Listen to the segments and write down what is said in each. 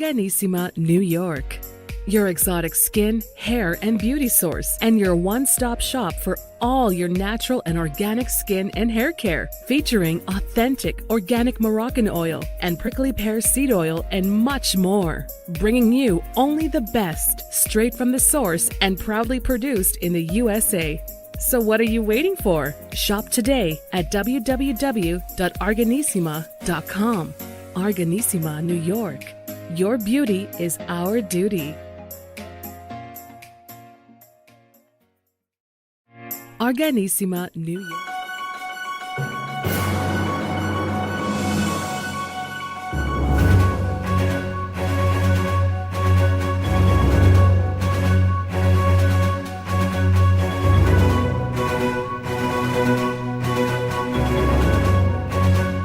Organissima, New York. Your exotic skin, hair, and beauty source, and your one-stop shop for all your natural and organic skin and hair care, featuring authentic organic Moroccan oil and prickly pear seed oil and much more. Bringing you only the best, straight from the source and proudly produced in the USA. So what are you waiting for? Shop today at www.organissima.com. Organissima, New York. Your beauty is our duty. Organissima, New York.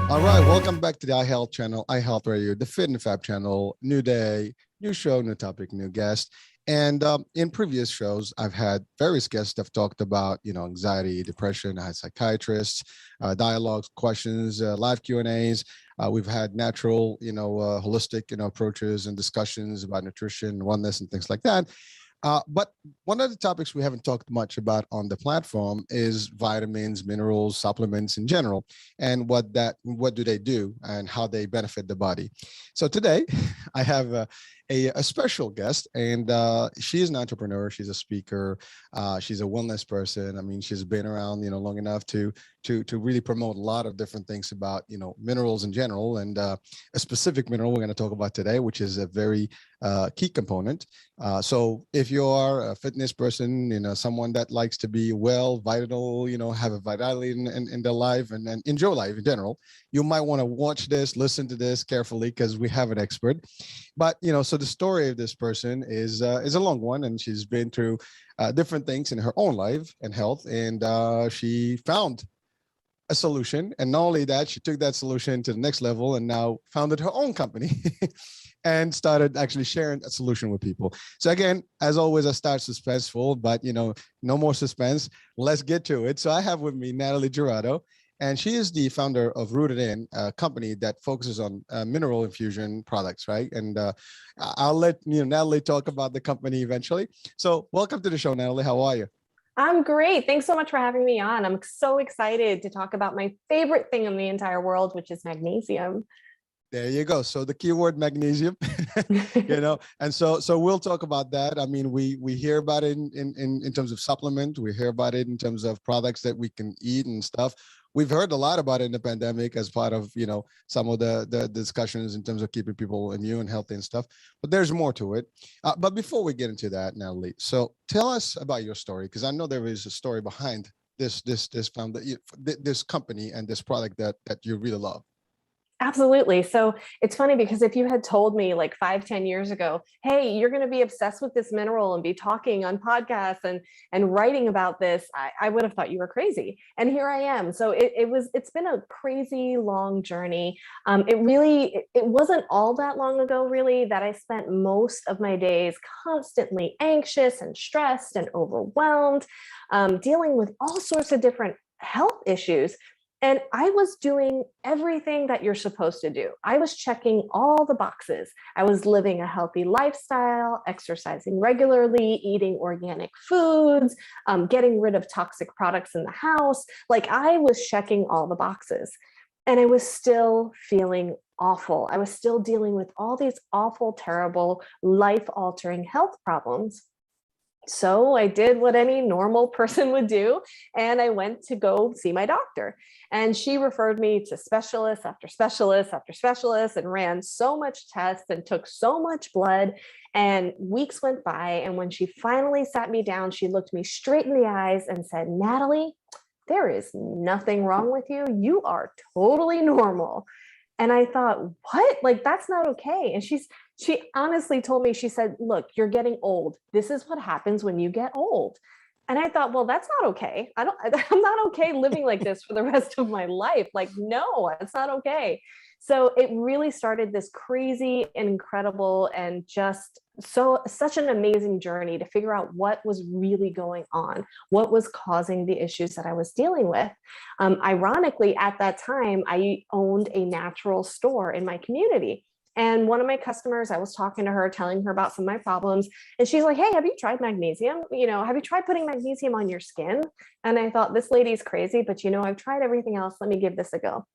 All right, welcome back to the iHealth channel, iHealth Radio, the Fit and Fab channel. New day, new show, new topic, new guest. And in previous shows, I've had various guests that have talked about, anxiety, depression. I had psychiatrists, dialogues, questions, live Q&As. We've had natural, holistic, approaches and discussions about nutrition, wellness, and things like that. But one of the topics we haven't talked much about on the platform is vitamins, minerals, supplements in general, and what do they do and how they benefit the body. So today I have a special guest, and she is an entrepreneur. She's a speaker. She's a wellness person. I mean, she's been around, long enough to really promote a lot of different things about, minerals in general, and a specific mineral we're going to talk about today, which is a very key component. So if you are a fitness person, someone that likes to be well, vital, have a vitality in their life and enjoy life in general, you might want to watch this, listen to this carefully, because we have an expert. But, so the story of this person is a long one, and she's been through different things in her own life and health, and she found a solution. And not only that, she took that solution to the next level and now founded her own company and started actually sharing that solution with people. So again, as always, I start suspenseful, but no more suspense. Let's get to it. So I have with me Natalie Jurado, and she is the founder of Rooted In, a company that focuses on mineral infusion products, right? And I'll let Natalie talk about the company eventually. So welcome to the show, Natalie. How are you? I'm great. Thanks so much for having me on. I'm so excited to talk about my favorite thing in the entire world, which is magnesium. There you go. So the keyword magnesium, and so we'll talk about that. I mean, we hear about it in terms of supplement. We hear about it in terms of products that we can eat and stuff. We've heard a lot about it in the pandemic as part of, some of the discussions in terms of keeping people immune and healthy and stuff. But there's more to it. But before we get into that, Natalie, so tell us about your story, because I know there is a story behind this company and this product that you really love. Absolutely. So it's funny because if you had told me like 5-10 years ago, hey, you're going to be obsessed with this mineral and be talking on podcasts and writing about this, I would have thought you were crazy. And here I am. So it's been a crazy long journey. It wasn't all that long ago, really, that I spent most of my days constantly anxious and stressed and overwhelmed, dealing with all sorts of different health issues. And I was doing everything that you're supposed to do. I was checking all the boxes. I was living a healthy lifestyle, exercising regularly, eating organic foods, getting rid of toxic products in the house. Like, I was checking all the boxes, and I was still feeling awful. I was still dealing with all these awful, terrible, life-altering health problems. So I did what any normal person would do, and I went to go see my doctor. And she referred me to specialist after specialist after specialist and ran so much tests and took so much blood. And weeks went by. And when she finally sat me down, she looked me straight in the eyes and said, "Natalie, there is nothing wrong with you. You are totally normal." And I thought, what? Like, that's not okay. And she honestly told me, she said, "Look, you're getting old. This is what happens when you get old." And I thought, well, that's not okay. I'm not okay living like this for the rest of my life. Like, no, it's not okay. So it really started this crazy and incredible and just such an amazing journey to figure out what was really going on, what was causing the issues that I was dealing with. Ironically, at that time, I owned a natural store in my community. And one of my customers, I was talking to her, telling her about some of my problems. And she's like, hey, have you tried magnesium? Have you tried putting magnesium on your skin? And I thought, this lady's crazy, but I've tried everything else. Let me give this a go.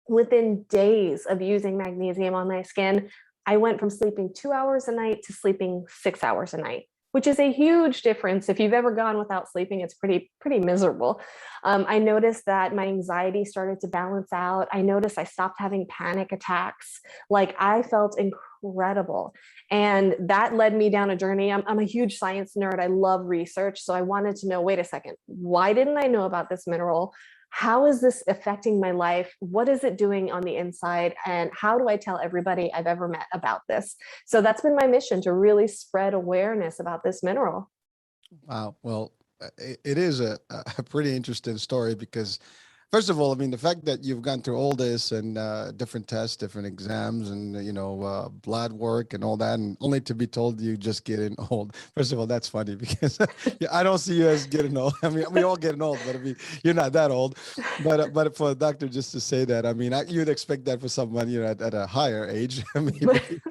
Within days of using magnesium on my skin, I went from sleeping 2 hours a night to sleeping 6 hours a night, which is a huge difference. If you've ever gone without sleeping, it's pretty miserable. I noticed that my anxiety started to balance out. I noticed I stopped having panic attacks. Like, I felt incredible. And that led me down a journey. I'm a huge science nerd. I love research. So I wanted to know, wait a second, why didn't I know about this mineral? How is this affecting my life? What is it doing on the inside? And how do I tell everybody I've ever met about this? So that's been my mission, to really spread awareness about this mineral. Wow. Well, it is a pretty interesting story because, first of all, I mean, the fact that you've gone through all this and different tests, different exams, and blood work and all that, and only to be told you just getting old. First of all, that's funny because yeah, I don't see you as getting old. I mean, we all getting old, but I mean, you're not that old. But for a doctor just to say that, I mean, you'd expect that for someone at a higher age, maybe.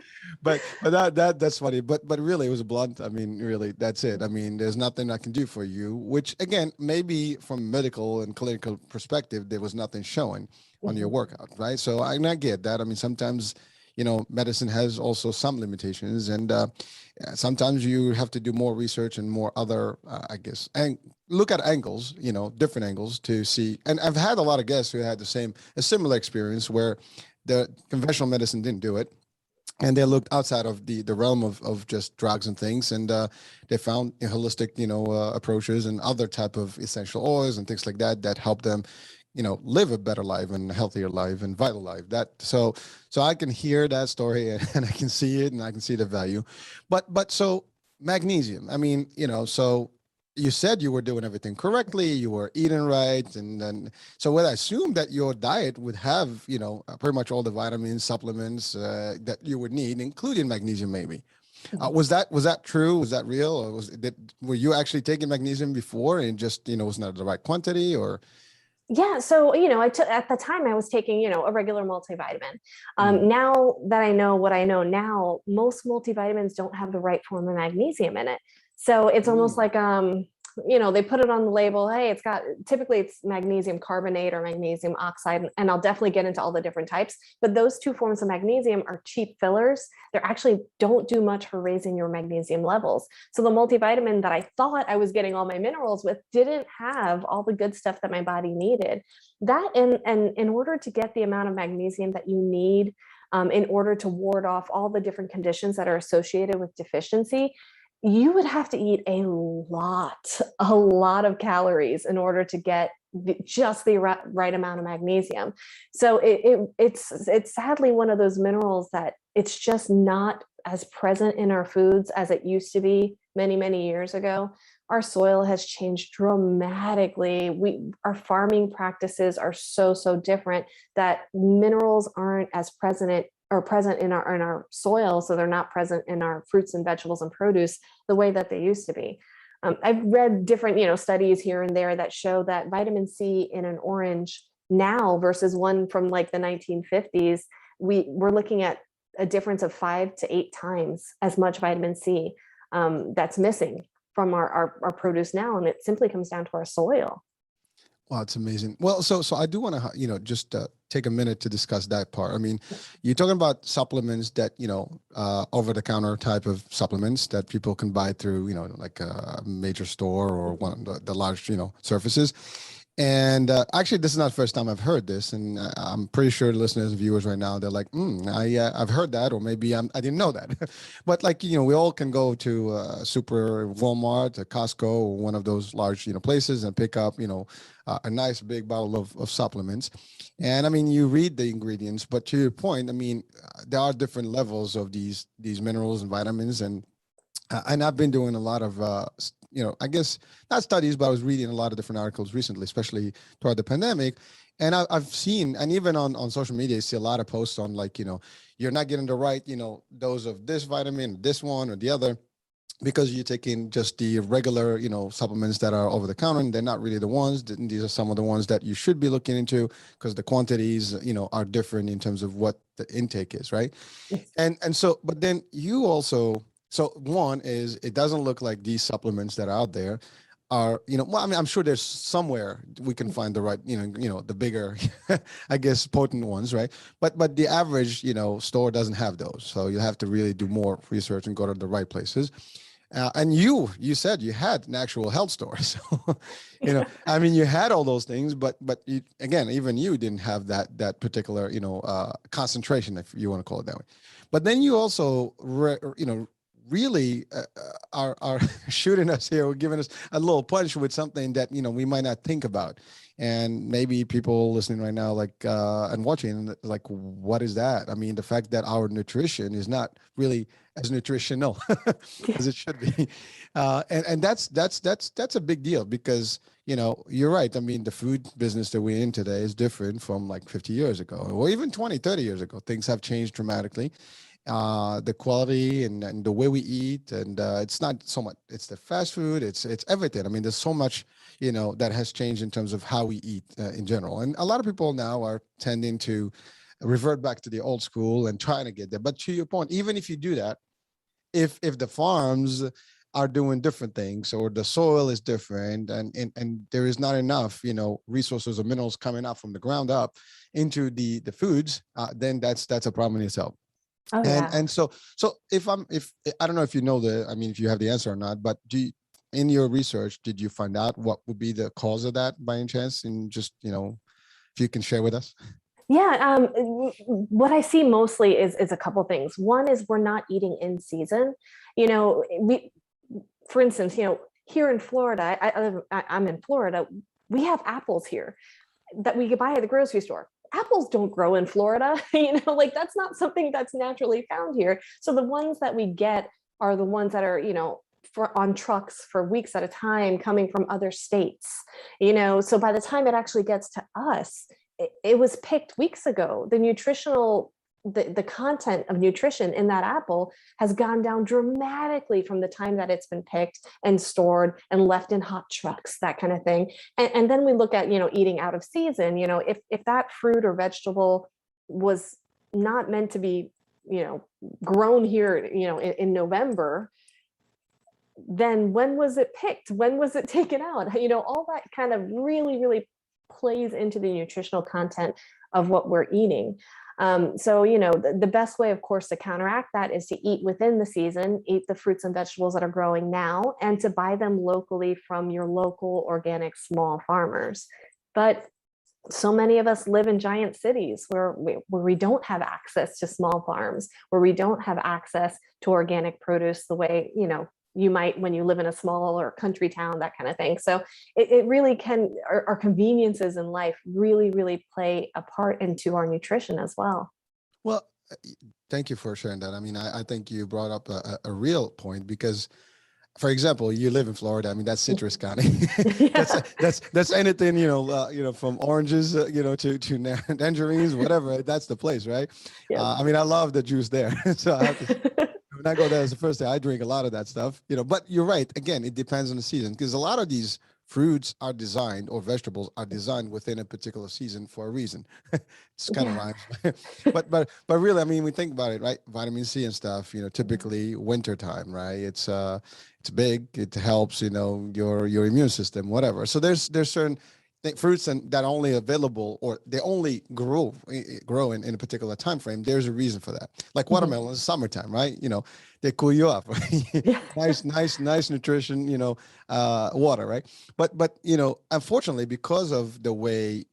But that's funny. But really, it was blunt. I mean, really, that's it. I mean, there's nothing I can do for you. Which again, maybe from medical and clinical perspective, there was nothing showing on your workout, right? So I get that. I mean, sometimes medicine has also some limitations, and sometimes you have to do more research and more other, I guess, and look at angles, different angles to see. And I've had a lot of guests who had a similar experience where the conventional medicine didn't do it, and they looked outside of the realm of just drugs and things, and they found holistic approaches and other type of essential oils and things like that help them live a better life and a healthier life and vital life. That so I can hear that story and I can see it and I can see the value. But so magnesium, I mean, so you said you were doing everything correctly, you were eating right, and then so would I assume that your diet would have pretty much all the vitamins, supplements that you would need, including magnesium, maybe. Was that true? Was that real, or were you actually taking magnesium before and just was not the right quantity, or? Yeah. So, I took, at the time I was taking, a regular multivitamin. Mm. Now that I know what I know now, most multivitamins don't have the right form of magnesium in it. So it's almost like, they put it on the label. Hey, typically it's magnesium carbonate or magnesium oxide. And I'll definitely get into all the different types, but those two forms of magnesium are cheap fillers. They actually don't do much for raising your magnesium levels. So the multivitamin that I thought I was getting all my minerals with didn't have all the good stuff that my body needed. That, and in order to get the amount of magnesium that you need, in order to ward off all the different conditions that are associated with deficiency, you would have to eat a lot of calories in order to get just the right amount of magnesium. So it's sadly one of those minerals that it's just not as present in our foods as it used to be many years ago. Our soil has changed dramatically. Our farming practices are so different that minerals aren't as present in our soil, so they're not present in our fruits and vegetables and produce the way that they used to be. I've read different studies here and there that show that vitamin C in an orange now versus one from like the 1950s, we're looking at a difference of 5 to 8 times as much vitamin C that's missing from our produce now, and it simply comes down to our soil. Wow, it's amazing. Well, so I do want to, just take a minute to discuss that part. I mean, you're talking about supplements that, over the counter type of supplements that people can buy through, like a major store or one of the large, surfaces. And actually, this is not the first time I've heard this, and I'm pretty sure listeners and viewers right now, they're like, I've heard that, or maybe I didn't know that. But like, we all can go to Super Walmart, a Costco, or one of those large, places and pick up, a nice big bottle of supplements. And I mean, you read the ingredients, but to your point, I mean, there are different levels of these minerals and vitamins, and I've been doing a lot of, I guess not studies, but I was reading a lot of different articles recently, especially toward the pandemic. And I've seen, and even on social media, I see a lot of posts on like, you're not getting the right, dose of this vitamin, this one or the other. because you're taking just the regular, supplements that are over the counter, and they're not really the ones. These are some of the ones that you should be looking into, because the quantities, are different in terms of what the intake is, right? Yes. And so, but then you also, so one is, it doesn't look like these supplements that are out there are, well, I mean, I'm sure there's somewhere we can find the right, the bigger, I guess, potent ones, right? But the average, store doesn't have those. So you have to really do more research and go to the right places. And you said you had an actual health store. So, I mean, you had all those things, but you, again, even you didn't have that particular, concentration, if you want to call it that way. But then you also, really are shooting us here, or giving us a little punch with something that, we might not think about. And maybe people listening right now, like, and watching, like, what is that? I mean, the fact that our nutrition is not really as nutritional as it should be. And that's a big deal, because, you're right. I mean, the food business that we're in today is different from like 50 years ago, or even 20, 30 years ago. Things have changed dramatically. The quality and the way we eat, and it's not so much, it's the fast food, it's everything. I mean, there's so much, that has changed in terms of how we eat in general. And a lot of people now are tending to revert back to the old school and trying to get there. But to your point, even if you do that, if the farms are doing different things, or the soil is different, and there is not enough, resources or minerals coming out from the ground up into the foods, then that's a problem in itself. Oh, And yeah. so if I don't know if you know I mean, if you have the answer or not, but in your research, did you find out what would be the cause of that by any chance? And just, if you can share with us. Yeah, what I see mostly is a couple things. One is we're not eating in season. We, for instance, here in Florida, I'm in Florida. We have apples here that we could buy at the grocery store. Apples don't grow in Florida, like that's not something that's naturally found here. So the ones that we get are the ones that are, on trucks for weeks at a time, coming from other states. So by the time it actually gets to us, it was picked weeks ago. The content of nutrition in that apple has gone down dramatically from the time that it's been picked and stored and left in hot trucks, that kind of thing. And then we look at, eating out of season. If that fruit or vegetable was not meant to be, grown here, in November, then when was it picked? When was it taken out? All that kind of really, really plays into the nutritional content of what we're eating. So, the best way, of course, to counteract that is to eat within the season, eat the fruits and vegetables that are growing now, and to buy them locally from your local organic small farmers. But so many of us live in giant cities where we don't have access to small farms, where we don't have access to organic produce the way, you might when you live in a small or country town, that kind of thing. So it really can, our conveniences in life really, really play a part into our nutrition as well. Well, thank you for sharing that. I mean, I think you brought up a real point, because, for example, you live in Florida. I mean, that's citrus county. Yeah. That's anything, from oranges, to tangerines, whatever. That's the place, right? Yes. I mean, I love the juice there. So I have to, when I go there, as the first day, I drink a lot of that stuff, but you're right. Again, it depends on the season, because a lot of these fruits are designed, or vegetables are designed within a particular season for a reason. It's kind of Yeah. rhymes, but really, I mean, we think about it, right? Vitamin C and stuff, typically winter time, right? It's big. It helps, your immune system, whatever. So there's certain fruits that are only available, or they only grow in a particular time frame. There's a reason for that. Like Mhm. watermelon is summertime, right? They cool you off, right? Yeah. nice nutrition, water, right? But unfortunately, because of the way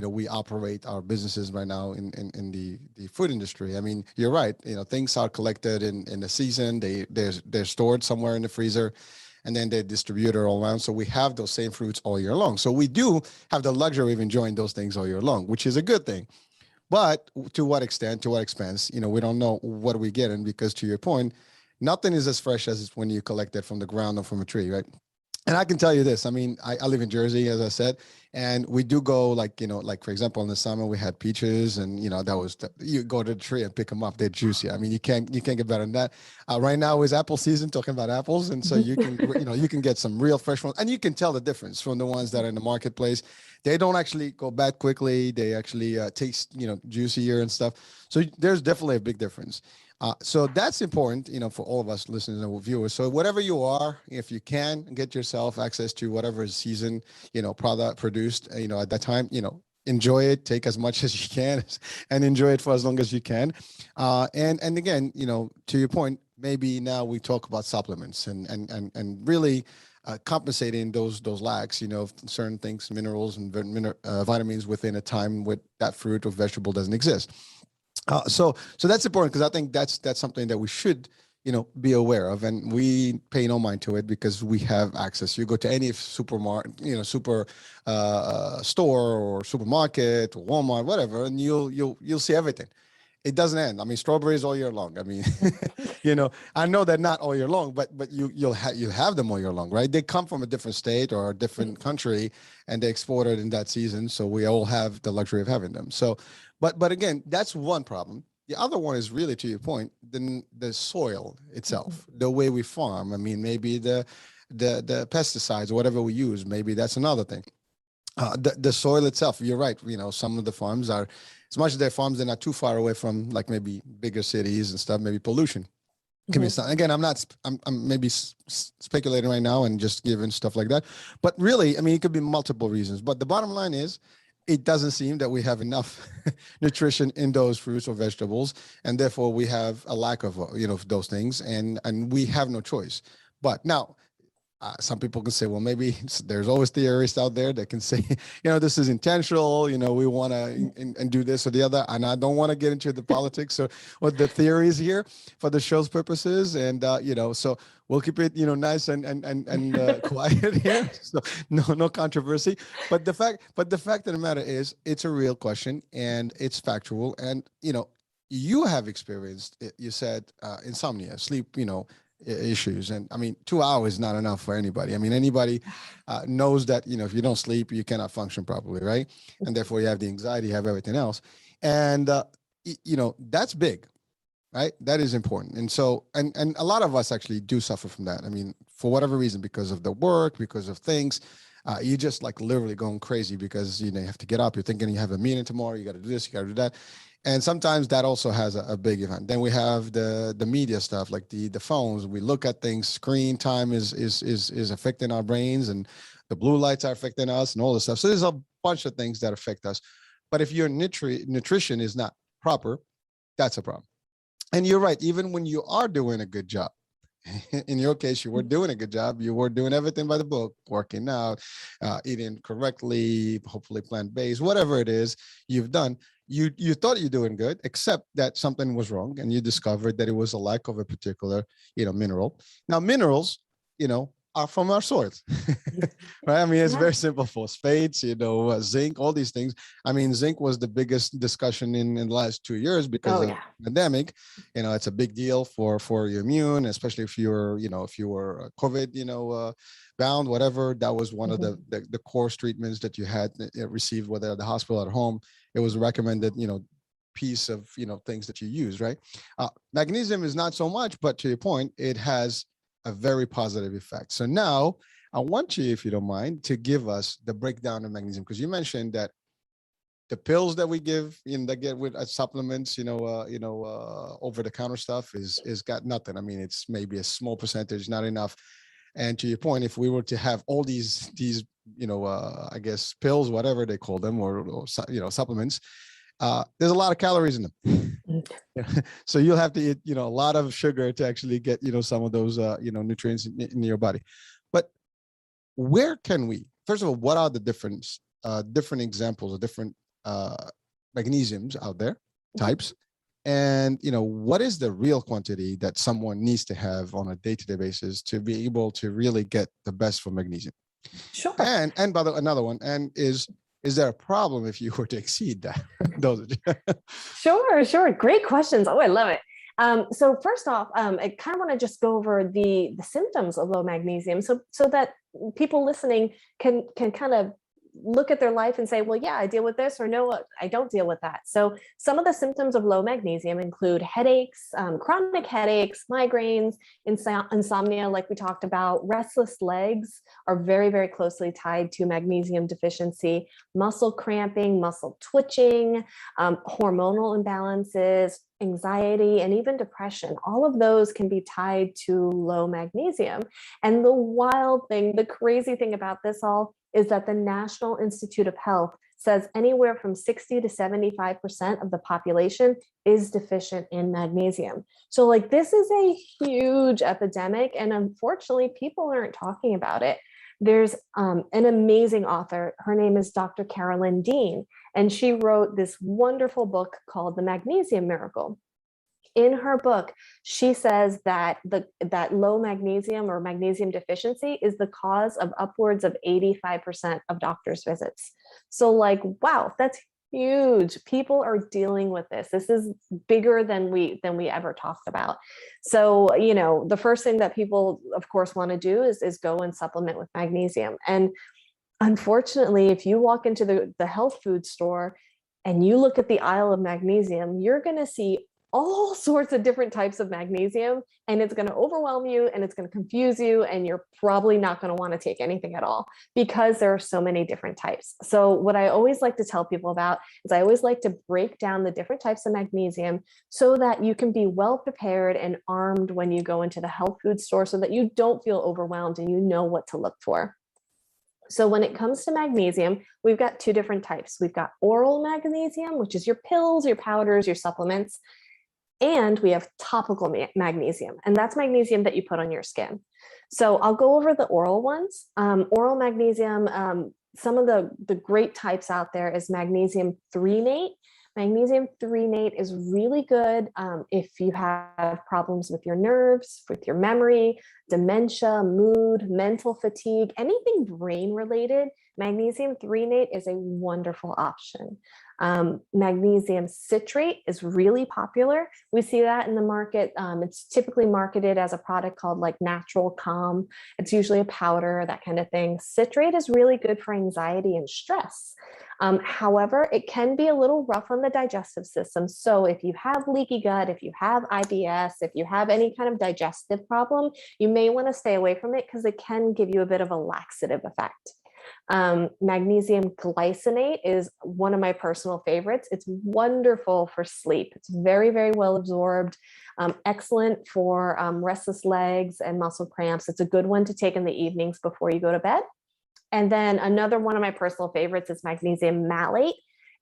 we operate our businesses right now in the food industry. I mean, you're right. Things are collected in the season. They're stored somewhere in the freezer, and then they're distributed all around. So we have those same fruits all year long. So we do have the luxury of enjoying those things all year long, which is a good thing. But to what extent, to what expense, we don't know what we're getting, because to your point, nothing is as fresh as when you collect it from the ground or from a tree, right? And I can tell you this. I mean, I live in Jersey, as I said, And we do go like, like for example, in the summer we had peaches, and that was you go to the tree and pick them up. They're juicy. I mean, you can't get better than that. Right now is apple season, talking about apples, and so you can you can get some real fresh ones, and you can tell the difference from the ones that are in the marketplace. They don't actually go bad quickly. They actually taste juicier and stuff. So there's definitely a big difference. So that's important, for all of us listeners and viewers. So whatever you are, if you can get yourself access to whatever is season, product produced, at that time, enjoy it, take as much as you can, and enjoy it for as long as you can. And again, to your point, maybe now we talk about supplements and really compensating those lacks, certain things, minerals and vitamins within a time with that fruit or vegetable doesn't exist. So that's important, because I think that's something that we should be aware of, and we pay no mind to it because we have access. You go to any supermarket, super store or supermarket or Walmart, whatever, and you'll see everything. It doesn't end. I mean, strawberries all year long. I mean, I know they're not all year long, but you have them all year long, right? They come from a different state or a different country, and they export it in that season. So we all have the luxury of having them. So, but again, that's one problem. The other one is really, to your point, the soil itself, the way we farm. I mean, maybe the pesticides, whatever we use, maybe that's another thing. The soil itself, you're right. Some of the farms are, as much as they're farms, they're not too far away from like maybe bigger cities and stuff. Maybe pollution. Again, I'm maybe speculating right now and just giving stuff like that. But really, I mean, it could be multiple reasons. But the bottom line is, it doesn't seem that we have enough nutrition in those fruits or vegetables, and therefore we have a lack of those things, and we have no choice. But now, some people can say, well, maybe there's always theorists out there that can say, this is intentional, we want to and do this or the other. And I don't want to get into the politics or what the theories here for the show's purposes. And, so we'll keep it, nice and quiet here. So no controversy. But the fact of the matter is, it's a real question, and it's factual. And, you have experienced, you said, insomnia, sleep, issues. And I mean, 2 hours is not enough for anybody. I mean, anybody knows that, if you don't sleep, you cannot function properly, right? And therefore you have the anxiety, you have everything else. And, that's big, right? That is important. And so, and a lot of us actually do suffer from that. I mean, for whatever reason, because of the work, because of things, you just like literally going crazy because, you have to get up, you're thinking you have a meeting tomorrow, you got to do this, you got to do that. And sometimes that also has a big event. Then we have the media stuff, like the phones. We look at things. Screen time is affecting our brains, and the blue lights are affecting us, and all this stuff. So there's a bunch of things that affect us. But if your nutrition is not proper, that's a problem. And you're right. Even when you are doing a good job, in your case, you were doing a good job. You were doing everything by the book, working out, eating correctly, hopefully plant-based, whatever it is you've done. You thought you're doing good, except that something was wrong, and you discovered that it was a lack of a particular, mineral. Now, minerals, are from our soils, right? I mean, it's very simple. Phosphates, zinc, all these things. I mean, zinc was the biggest discussion in the last 2 years because of the pandemic. It's a big deal for your immune, especially if you're, if you were COVID, bound, whatever. That was one of the course treatments that you had received, whether at the hospital or at home. It was recommended, piece of, things that you use, right? Magnesium is not so much, but to your point, it has a very positive effect. So now I want you, if you don't mind, to give us the breakdown of magnesium, because you mentioned that the pills that we give, that get with supplements, over the counter stuff is got nothing. I mean, it's maybe a small percentage, not enough. And to your point, if we were to have all these, I guess pills, whatever they call them, or supplements, there's a lot of calories in them. So you'll have to eat, a lot of sugar to actually get, some of those, nutrients in your body. But where can we, first of all, what are the different examples of different magnesiums out there, types? And, what is the real quantity that someone needs to have on a day-to-day basis to be able to really get the best from magnesium? Sure. And by the another one, and is there a problem if you were to exceed that dosage? Sure. Great questions. Oh, I love it. So first off, I kind of want to just go over the symptoms of low magnesium, so that people listening can kind of look at their life and say, well, yeah, I deal with this, or no, I don't deal with that. So some of the symptoms of low magnesium include headaches, chronic headaches, migraines, insomnia, like we talked about. Restless legs are very, very closely tied to magnesium deficiency, muscle cramping, muscle twitching, hormonal imbalances, anxiety, and even depression. All of those can be tied to low magnesium. And the wild thing, the crazy thing about this all is that the National Institute of Health says anywhere from 60 to 75% of the population is deficient in magnesium. So like, this is a huge epidemic, and unfortunately people aren't talking about it. There's an amazing author. Her name is Dr. Carolyn Dean, and she wrote this wonderful book called The Magnesium Miracle. In her book, she says that that low magnesium or magnesium deficiency is the cause of upwards of 85% of doctors' visits. So like, wow, that's huge. People are dealing with this. This is bigger than we ever talked about. So, you know, the first thing that people, of course, want to do is go and supplement with magnesium. And unfortunately, if you walk into the health food store and you look at the aisle of magnesium, you're going to see all sorts of different types of magnesium, and it's going to overwhelm you and it's going to confuse you, and you're probably not going to want to take anything at all because there are so many different types. So what I always like to tell people about is I always like to break down the different types of magnesium so that you can be well prepared and armed when you go into the health food store, so that you don't feel overwhelmed and you know what to look for. So when it comes to magnesium, we've got two different types. We've got oral magnesium, which is your pills, your powders, your supplements. And we have topical magnesium, and that's magnesium that you put on your skin. So I'll go over the oral ones. Oral magnesium, some of the great types out there is magnesium threonate. Magnesium threonate is really good if you have problems with your nerves, with your memory, dementia, mood, mental fatigue, anything brain related. Magnesium threonate is a wonderful option. Magnesium citrate is really popular. We see that in the market. It's typically marketed as a product called like Natural Calm. It's usually a powder, that kind of thing. Citrate is really good for anxiety and stress. However, it can be a little rough on the digestive system. So if you have leaky gut, if you have IBS, if you have any kind of digestive problem, you may want to stay away from it because it can give you a bit of a laxative effect. Magnesium glycinate is one of my personal favorites. It's wonderful for sleep. It's very, very well absorbed, excellent for restless legs and muscle cramps. It's a good one to take in the evenings before you go to bed. And then another one of my personal favorites is magnesium malate.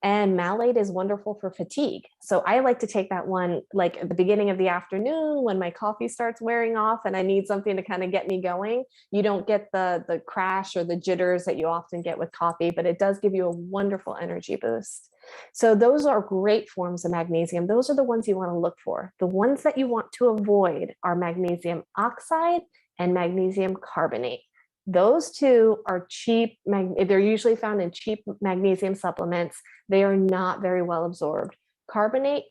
And malate is wonderful for fatigue. So I like to take that one like at the beginning of the afternoon when my coffee starts wearing off and I need something to kind of get me going. You don't get the crash or the jitters that you often get with coffee, but it does give you a wonderful energy boost. So those are great forms of magnesium. Those are the ones you want to look for. The ones that you want to avoid are magnesium oxide and magnesium carbonate. Those two are cheap. They're usually found in cheap magnesium supplements. They are not very well absorbed. Carbonate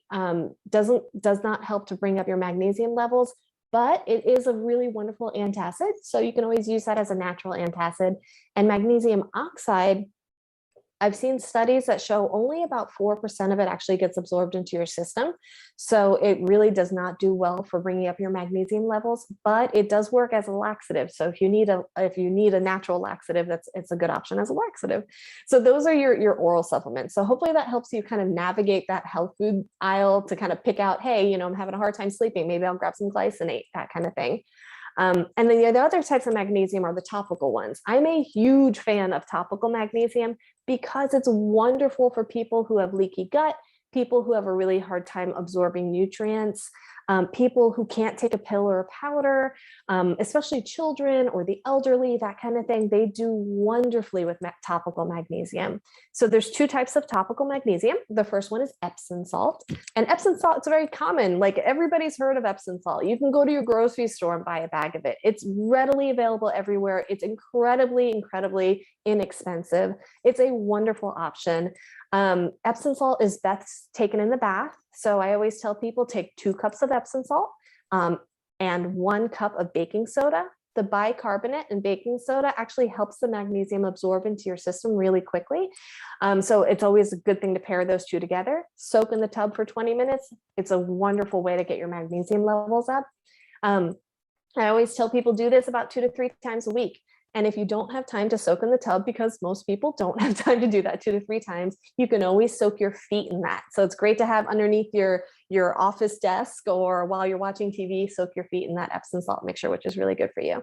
does not help to bring up your magnesium levels, but it is a really wonderful antacid. So you can always use that as a natural antacid. And magnesium oxide, I've seen studies that show only about 4% of it actually gets absorbed into your system. So it really does not do well for bringing up your magnesium levels, but it does work as a laxative. So if you need a natural laxative, it's a good option as a laxative. So those are your oral supplements. So hopefully that helps you kind of navigate that health food aisle to kind of pick out, hey, you know, I'm having a hard time sleeping. Maybe I'll grab some glycinate, that kind of thing. And then the other types of magnesium are the topical ones. I'm a huge fan of topical magnesium because it's wonderful for people who have leaky gut, people who have a really hard time absorbing nutrients, people who can't take a pill or a powder, especially children or the elderly, that kind of thing. They do wonderfully with topical magnesium. So there's two types of topical magnesium. The first one is Epsom salt. And Epsom salt, it's very common. Like everybody's heard of Epsom salt. You can go to your grocery store and buy a bag of it. It's readily available everywhere. It's incredibly, incredibly inexpensive. It's a wonderful option. Epsom salt is best taken in the bath. So I always tell people take 2 cups of Epsom salt and 1 cup of baking soda the bicarbonate and baking soda actually helps the magnesium absorb into your system really quickly. So it's always a good thing to pair those two together. Soak in the tub for 20 minutes. It's a wonderful way to get your magnesium levels up. I always tell people do this about 2 to 3 times a week. And if you don't have time to soak in the tub, because most people don't have time to do that 2 to 3 times, you can always soak your feet in that. So it's great to have underneath your office desk, or while you're watching TV, soak your feet in that Epsom salt mixture, which is really good for you.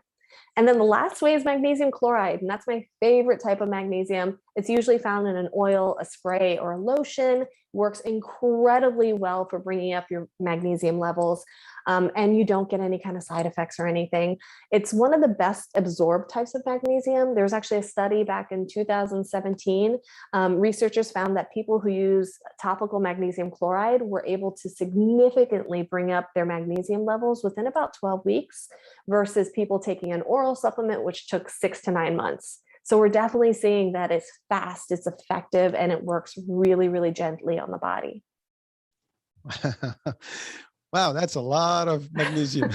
And then the last way is magnesium chloride, and that's my favorite type of magnesium. It's usually found in an oil, a spray, or a lotion. Works incredibly well for bringing up your magnesium levels, and you don't get any kind of side effects or anything. It's one of the best absorbed types of magnesium. There was actually a study back in 2017. Researchers found that people who use topical magnesium chloride were able to significantly bring up their magnesium levels within about 12 weeks versus people taking an oral supplement, which took 6 to 9 months. So we're definitely seeing that it's fast, it's effective, and it works really, really gently on the body. Wow, that's a lot of magnesium.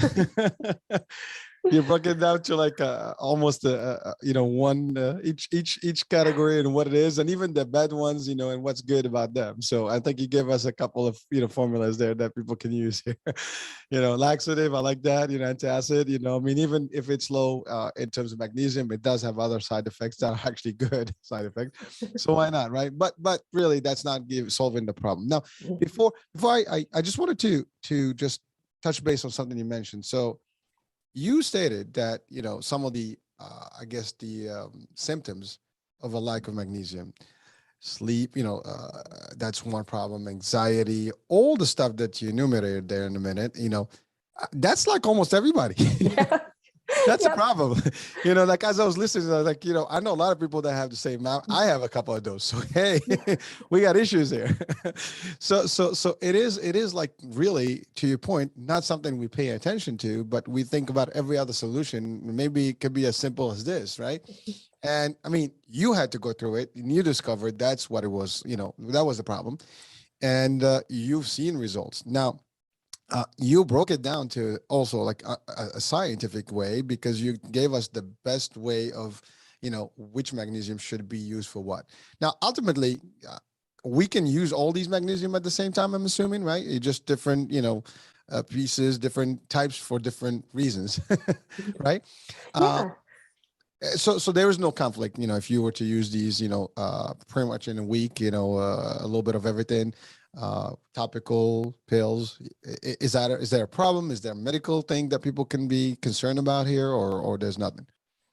You broke it down to like almost one each category and what it is, and even the bad ones, and what's good about them. So I think you gave us a couple of formulas there that people can use here. Laxative, I like that. Antacid. I mean, even if it's low in terms of magnesium, it does have other side effects that are actually good side effects. So why not, right? But really, that's not solving the problem. Now, before I just wanted to just touch base on something you mentioned. So you stated that, some of the, symptoms of a lack of magnesium, sleep, that's one problem, anxiety, all the stuff that you enumerated there in a minute, that's like almost everybody. Yeah. That's Yep. a problem. Like as I was listening, I was like, I know a lot of people that have the same amount. I have a couple of those. So, hey, we got issues there. So it is like, really, to your point, not something we pay attention to, but we think about every other solution. Maybe it could be as simple as this, right? And I mean, you had to go through it and you discovered that's what it was, that was the problem. And you've seen results. Now, you broke it down to also like a scientific way, because you gave us the best way of, which magnesium should be used for what. Now, ultimately, we can use all these magnesium at the same time, I'm assuming, right? It's just different, pieces, different types for different reasons, right? Yeah. So there is no conflict, if you were to use these, pretty much in a week, a little bit of everything. Topical pills, is there a problem? Is there a medical thing that people can be concerned about here, or there's nothing?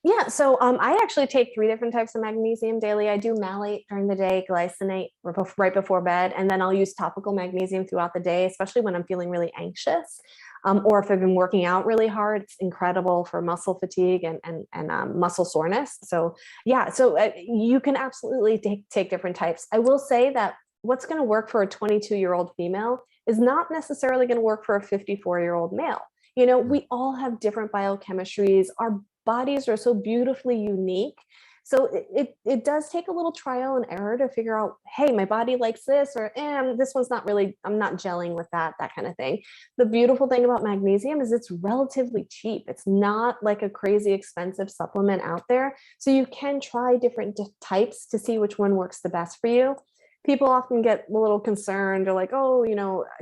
Yeah, so I actually take 3 different types of magnesium daily. I do malate during the day, glycinate right before bed, and then I'll use topical magnesium throughout the day, especially when I'm feeling really anxious, or if I've been working out really hard. It's incredible for muscle fatigue and muscle soreness. So yeah, so you can absolutely take different types. I will say that what's going to work for a 22-year-old female is not necessarily going to work for a 54-year-old male. We all have different biochemistries. Our bodies are so beautifully unique. So it does take a little trial and error to figure out, hey, my body likes this, or this one's not really, I'm not gelling with that kind of thing. The beautiful thing about magnesium is it's relatively cheap. It's not like a crazy expensive supplement out there. So you can try different types to see which one works the best for you. People often get a little concerned, or like, oh,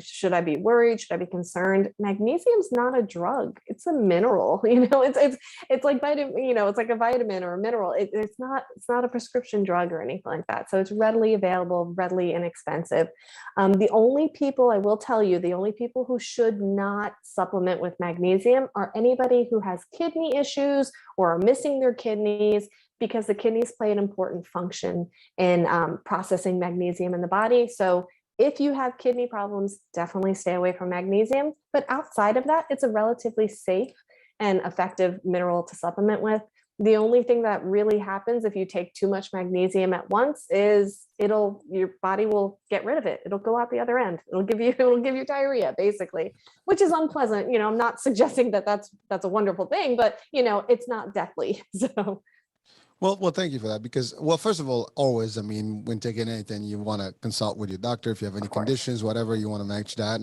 should I be worried? Should I be concerned? Magnesium's not a drug. It's a mineral. It's like vitamin, it's like a vitamin or a mineral. It's not a prescription drug or anything like that. So it's readily available, readily inexpensive. The only people, I will tell you, the only people who should not supplement with magnesium are anybody who has kidney issues or are missing their kidneys, because the kidneys play an important function in processing magnesium in the body. So if you have kidney problems, definitely stay away from magnesium. But outside of that, it's a relatively safe and effective mineral to supplement with. The only thing that really happens if you take too much magnesium at once is your body will get rid of it. It'll go out the other end. It'll give you diarrhea, basically, which is unpleasant. I'm not suggesting that that's a wonderful thing, but it's not deathly. So. Well, thank you for that, because, well, first of all, always, I mean, when taking anything, you want to consult with your doctor. If you have any conditions, whatever, you want to match that.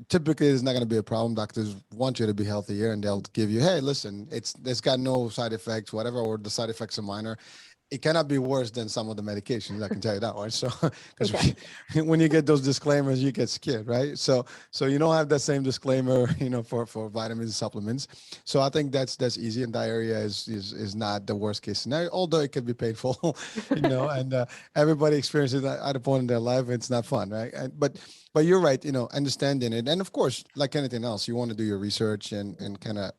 typically it's not going to be a problem. Doctors want you to be healthier, and they'll give you, hey, listen, it's got no side effects, whatever, or the side effects are minor. It cannot be worse than some of the medications. I can tell you that one. So, because Okay. when you get those disclaimers, you get scared, right? So you don't have that same disclaimer, for vitamins and supplements. So I think that's easy. And diarrhea is not the worst case scenario, although it could be painful, and everybody experiences that at a point in their life. It's not fun, right? But you're right, understanding it, and of course, like anything else, you want to do your research and kind of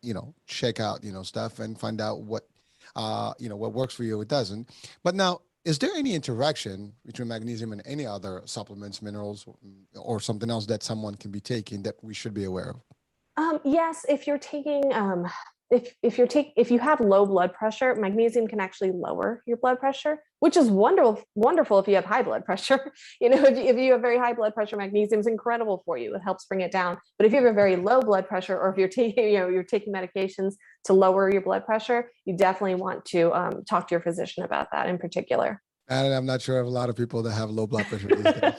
check out stuff and find out what works for you, what doesn't. But now, is there any interaction between magnesium and any other supplements, minerals, or something else that someone can be taking that we should be aware of? Yes, if you're taking if you have low blood pressure, magnesium can actually lower your blood pressure, which is wonderful if you have high blood pressure. If you have very high blood pressure, magnesium is incredible for you. It helps bring it down. But if you have a very low blood pressure, or if you're taking you're taking medications to lower your blood pressure, you definitely want to talk to your physician about that in particular. And I'm not sure of a lot of people that have low blood pressure these days.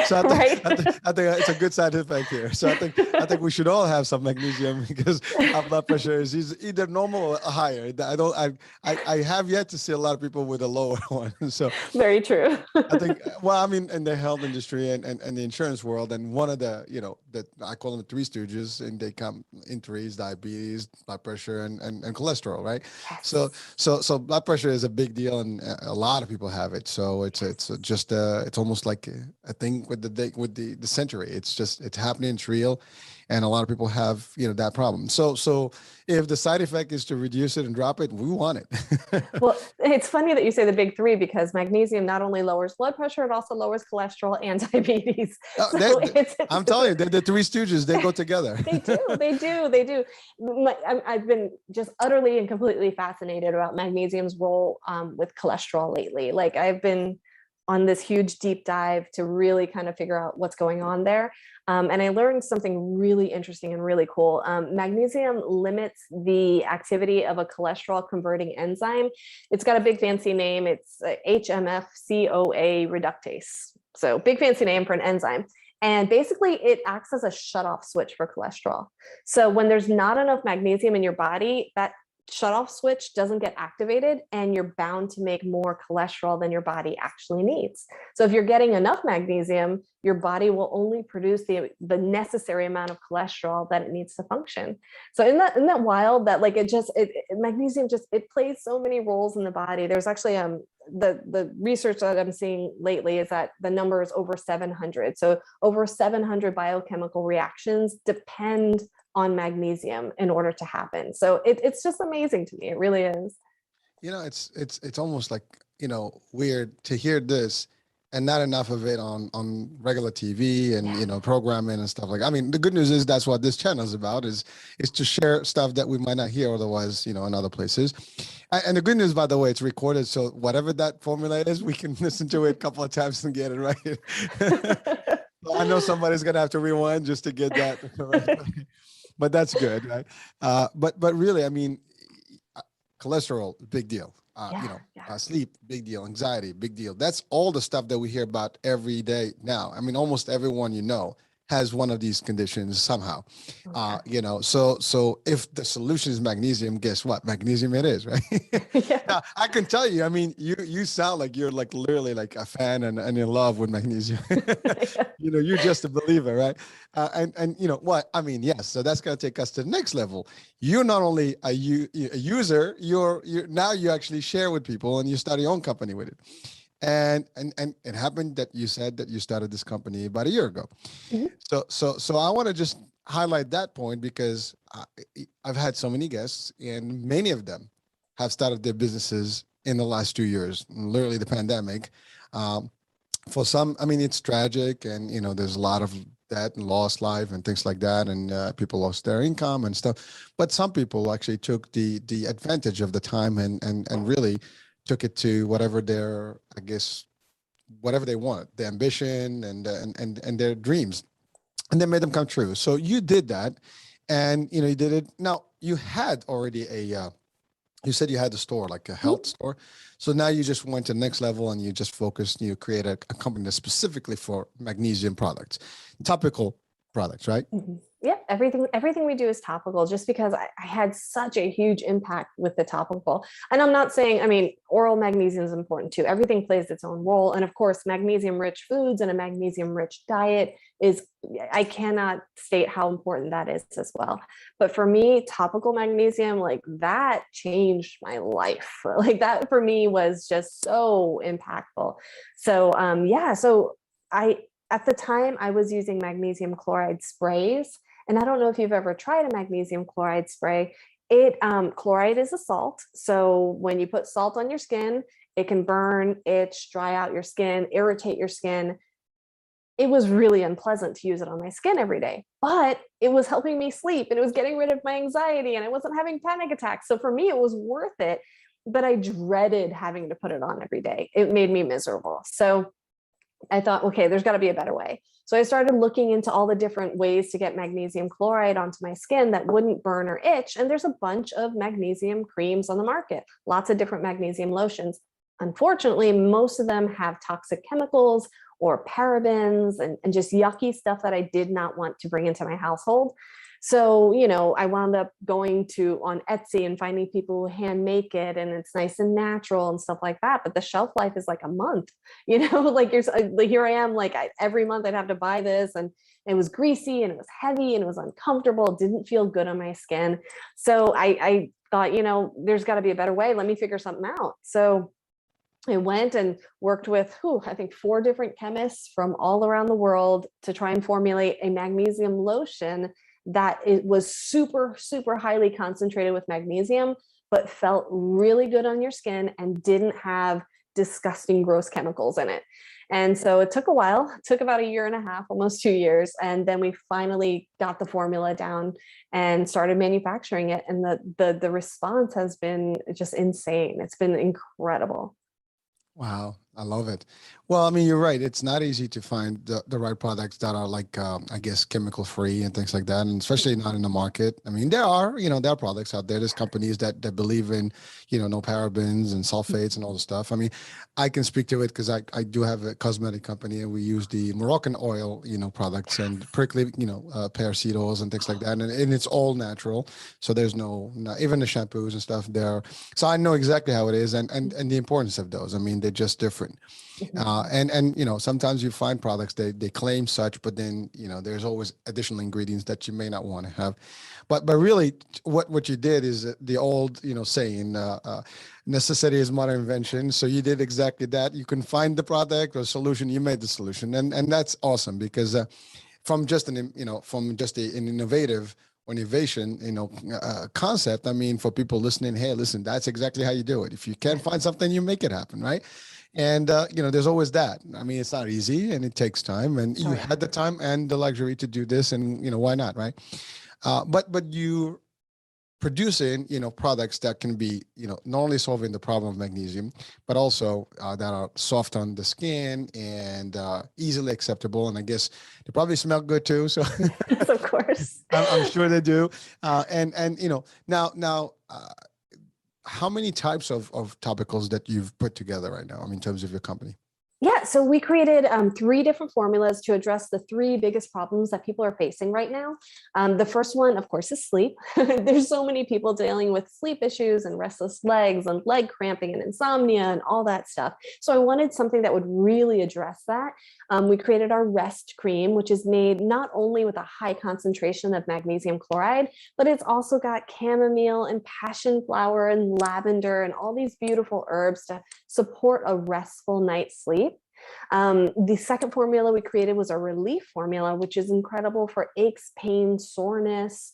So Right. I think it's a good side effect here. So I think we should all have some magnesium because our blood pressure is either normal or higher. I have yet to see a lot of people with a lower one. So Very true. I think, well, I mean, in the health industry and the insurance world, and one of the, that I call them the three stooges, and they come in threes: diabetes, blood pressure, and cholesterol, right? Yes. So blood pressure is a big deal, and a lot of people have it. So it's just it's almost like a thing with the century. It's happening. It's real, and a lot of people have that problem. So if the side effect is to reduce it and drop it, we want it. Well, it's funny that you say the big three, because magnesium not only lowers blood pressure, it also lowers cholesterol and diabetes. So I'm telling you, the three stooges, they go together. They do. I've been just utterly and completely fascinated about magnesium's role with cholesterol lately. Like, I've been on this huge deep dive to really kind of figure out what's going on there. And I learned something really interesting and really cool. Magnesium limits the activity of a cholesterol converting enzyme. It's got a big fancy name. It's HMF-CoA reductase. So big fancy name for an enzyme. And basically it acts as a shutoff switch for cholesterol. So when there's not enough magnesium in your body, that shutoff switch doesn't get activated, and you're bound to make more cholesterol than your body actually needs. So if you're getting enough magnesium, your body will only produce the necessary amount of cholesterol that it needs to function. So isn't that wild that, like, magnesium it plays so many roles in the body. There's actually the research that I'm seeing lately is that the number is over 700. So over 700 biochemical reactions depend on magnesium in order to happen. So it's just amazing to me. It really is. It's almost like, weird to hear this and not enough of it on regular TV and, programming and stuff like that. I mean, the good news is that's what this channel is about, is to share stuff that we might not hear otherwise, in other places. And the good news, by the way, it's recorded. So whatever that formula is, we can listen to it a couple of times and get it right. I know somebody's going to have to rewind just to get that right. But that's good, right? But really, I mean, cholesterol, big deal. Sleep, big deal. Anxiety, big deal. That's all the stuff that we hear about every day now. I mean, almost everyone has one of these conditions somehow. So if the solution is magnesium, guess what? Magnesium it is, right? Yeah. Now, I can tell you, I mean, you sound like you're like literally like a fan and in love with magnesium. You're just a believer, right? And you know what? I mean, yes. So that's going to take us to the next level. You're not only a user, you're now you actually share with people and you start your own company with it. And it happened that you said that you started this company about a year ago. Mhm. So I want to just highlight that point because I've had so many guests and many of them have started their businesses in the last 2 years, literally the pandemic. For some, I mean, it's tragic and, there's a lot of debt and lost life and things like that. And people lost their income and stuff. But some people actually took the advantage of the time and really took it to whatever their, I guess, whatever they want, the ambition and their dreams, and they made them come true. So you did that, and you did it. Now you had already you said you had a store, like a health store. So now you just went to the next level and you just focused, you create a company that's specifically for magnesium products, topical products, right? Yep, everything we do is topical just because I had such a huge impact with the topical. And I'm not saying, I mean, oral magnesium is important too. Everything plays its own role. And of course, magnesium rich foods and a magnesium rich diet is, I cannot state how important that is as well. But for me, topical magnesium, like that changed my life. Like that for me was just so impactful. So yeah, so at the time I was using magnesium chloride sprays. And I don't know if you've ever tried a magnesium chloride spray. Chloride is a salt. So when you put salt on your skin, it can burn, itch, dry out your skin, irritate your skin. It was really unpleasant to use it on my skin every day, but it was helping me sleep and it was getting rid of my anxiety and I wasn't having panic attacks. So for me, it was worth it, but I dreaded having to put it on every day. It made me miserable. So I thought, okay, there's got to be a better way. So I started looking into all the different ways to get magnesium chloride onto my skin that wouldn't burn or itch. And there's a bunch of magnesium creams on the market, lots of different magnesium lotions. Unfortunately, most of them have toxic chemicals or parabens and just yucky stuff that I did not want to bring into my household. So, you know, I wound up going to on Etsy and finding people who hand make it and it's nice and natural and stuff like that. But the shelf life is like a month, you know, like here I am, like every month I'd have to buy this and it was greasy and it was heavy and it was uncomfortable. It didn't feel good on my skin. So I thought, you know, there's got to be a better way. Let me figure something out. So I went and worked with, I think 4 different chemists from all around the world to try and formulate a magnesium lotion that it was super, super highly concentrated with magnesium, but felt really good on your skin and didn't have disgusting, gross chemicals in it. And so it took a while, it took about 1.5 years, almost 2 years. And then we finally got the formula down and started manufacturing it. And the response has been just insane. It's been incredible. Wow, I love it. Well, I mean, you're right. It's not easy to find the right products that are like, I guess, chemical free and things like that, and especially not in the market. I mean, there are, there are products out there. There's companies that believe in, no parabens and sulfates and all the stuff. I mean, I can speak to it because I do have a cosmetic company and we use the Moroccan oil, products and prickly, pear seed oils and things like that, and it's all natural. So there's no even the shampoos and stuff there. So I know exactly how it is and the importance of those. I mean, they're just different. And sometimes you find products they claim such, but then there's always additional ingredients that you may not want to have. But really, what you did is the old saying, necessity is modern invention. So you did exactly that. You can find the product or solution, you made the solution, and that's awesome because from just an innovative or innovation, concept. I mean, for people listening, hey, listen, that's exactly how you do it. If you can't find something, you make it happen, right? And there's always that. I mean, it's not easy and it takes time, and you had the time and the luxury to do this, and why not, right? But you producing products that can be not only solving the problem of magnesium, but also that are soft on the skin and easily acceptable, and I guess they probably smell good too, so Yes, of course. I'm sure they do. And now how many types of topicals that you've put together right now, I mean, in terms of your company? Yeah, so we created 3 different formulas to address the 3 biggest problems that people are facing right now. The first one, of course, is sleep. There's so many people dealing with sleep issues and restless legs and leg cramping and insomnia and all that stuff. So I wanted something that would really address that. We created our Rest Cream, which is made not only with a high concentration of magnesium chloride, but it's also got chamomile and passion flower and lavender and all these beautiful herbs to support a restful night's sleep. The second formula we created was a relief formula, which is incredible for aches, pain, soreness,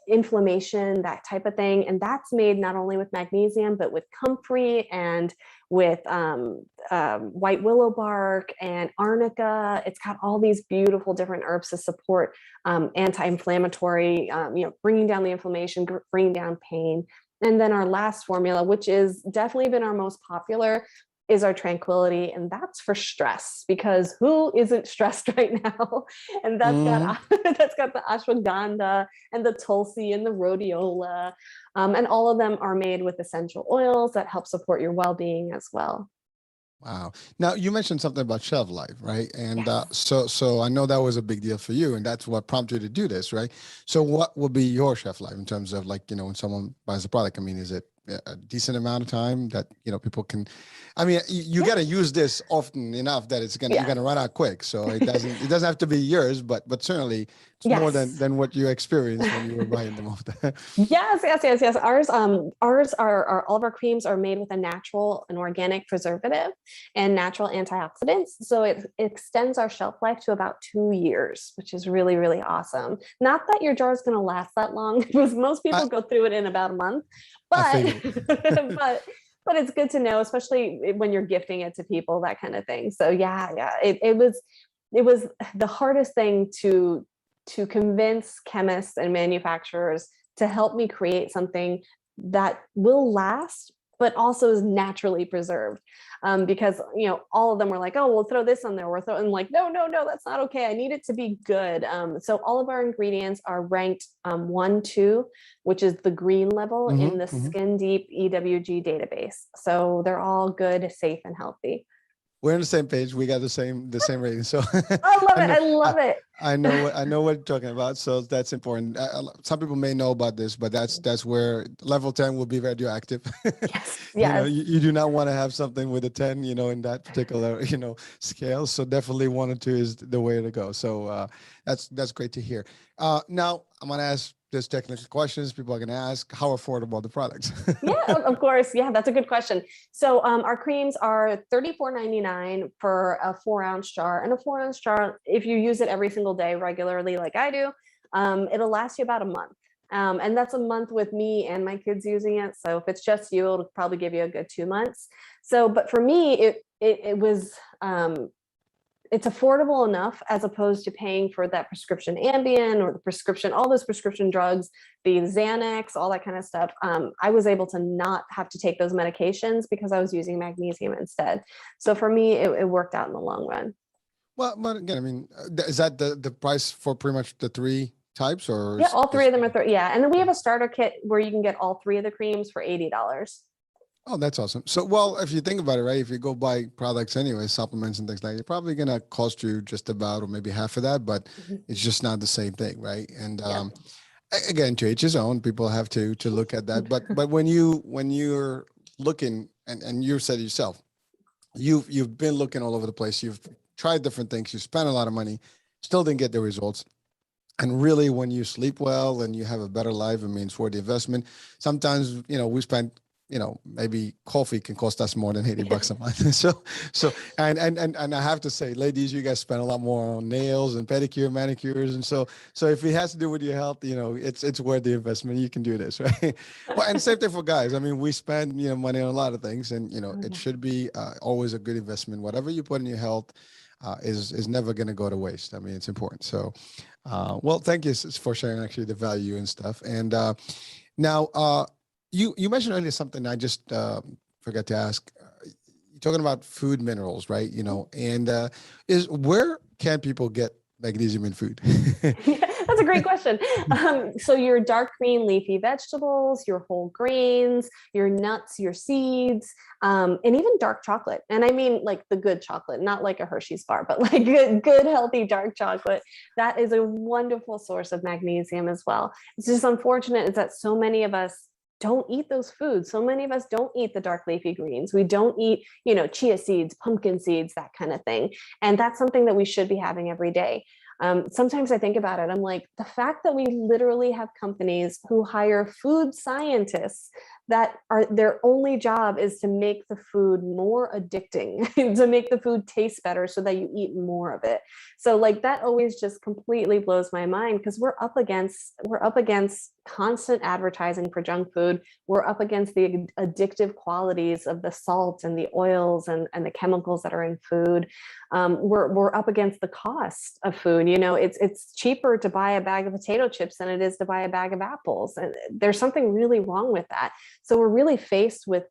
inflammation, that type of thing. And that's made not only with magnesium, but with comfrey and with white willow bark and arnica. It's got all these beautiful different herbs to support anti-inflammatory, bringing down the inflammation, bringing down pain. And then our last formula, which is definitely been our most popular, is our tranquility, and that's for stress, because who isn't stressed right now? And that's got the ashwagandha and the tulsi and the rhodiola, and all of them are made with essential oils that help support your well-being as well. Wow. Now you mentioned something about shelf life, right? And Yes. so I know that was a big deal for you, and that's what prompted you to do this, right? So what would be your shelf life in terms of, like, when someone buys a product? I mean, is it a decent amount of time that people can? I mean, you Yeah. got to use this often enough that you're Yes. gonna run out quick. So it doesn't have to be yours, but certainly it's more than Yes. what you experienced when you were buying them off the. Yes, yes, yes, yes. Ours are all of our creams are made with a natural and organic preservative and natural antioxidants. So it extends our shelf life to about 2 years, which is really, really awesome. Not that your jar is going to last that long, because most I people go through it in about a month, I but figured. but it's good to know, especially when you're gifting it to people, that kind of thing. So yeah, yeah, it was the hardest thing to convince chemists and manufacturers to help me create something that will last but also is naturally preserved, because all of them were like, oh, we'll throw this on there, we're throwing, like, no, no, no, that's not okay, I need it to be good. So all of our ingredients are ranked 1, 2, which is the green level in the Hmm. Skin Deep EWG database, so they're all good, safe, and healthy. We're on the same page. We got the same rating. So I love I it, know I I, love it. I know what you're talking about. So that's important. Some people may know about this, but that's where level 10 will be radioactive. Yes, yes. You do not want to have something with a 10, in that particular, scale. So definitely 1 or 2 is the way to go. So that's great to hear. Now I'm gonna ask this technical questions people are gonna ask. How affordable are the products? Yeah, of course. Yeah, that's a good question. So our creams are $34.99 for a 4-ounce jar. And a 4-ounce jar, if you use it every single day regularly, like I do, it'll last you about a month. And that's a month with me and my kids using it. So if it's just you, it'll probably give you a good 2 months. So, but for me, it was it's affordable enough, as opposed to paying for that prescription Ambien or the prescription, all those prescription drugs, the Xanax, all that kind of stuff. I was able to not have to take those medications because I was using magnesium instead. So for me, it worked out in the long run. Well, but again, I mean, is that the price for pretty much the 3 types, or Yeah, is all three just? of them are yeah. And then we have a starter kit where you can get all three of the creams for $80. Oh, that's awesome. So, well, if you think about it, right, if you go buy products anyway, supplements and things like that, it's probably gonna cost you just about or maybe half of that, but Mhm. it's just not the same thing, right? And Yeah. again, to each his own. People have to look at that. But when you're looking, and you said yourself, you've been looking all over the place. You've tried different things. You spent a lot of money, still didn't get the results. And really, when you sleep well and you have a better life, it means for the investment. Sometimes, we spend, maybe coffee can cost us more than $80 a month. So, and I have to say, ladies, you guys spend a lot more on nails and pedicure, manicures, and so if it has to do with your health, it's worth the investment. You can do this, right? Well, and same thing for guys. I mean, we spend, money on a lot of things, and Oh, it yeah. should be always a good investment. Whatever you put in your health is never going to go to waste. I mean, it's important. So. Well, thank you for sharing actually the value and stuff. And now, you mentioned earlier something I just forgot to ask. You're talking about food minerals, right? And is where can people get magnesium in food? That's a great question. So your dark green leafy vegetables, your whole grains, your nuts, your seeds, and even dark chocolate. And I mean like the good chocolate, not like a Hershey's bar, but like good healthy dark chocolate. That is a wonderful source of magnesium as well. It's just unfortunate is that so many of us don't eat those foods. So many of us don't eat the dark leafy greens. We don't eat, chia seeds, pumpkin seeds, that kind of thing. And that's something that we should be having every day. Sometimes I think about it, I'm like, the fact that we literally have companies who hire food scientists that are their only job is to make the food more addicting, to make the food taste better so that you eat more of it. So like that always just completely blows my mind, because we're up against constant advertising for junk food. We're up against the addictive qualities of the salt and the oils and the chemicals that are in food. We're up against the cost of food. It's cheaper to buy a bag of potato chips than it is to buy a bag of apples, and there's something really wrong with that. So we're really faced with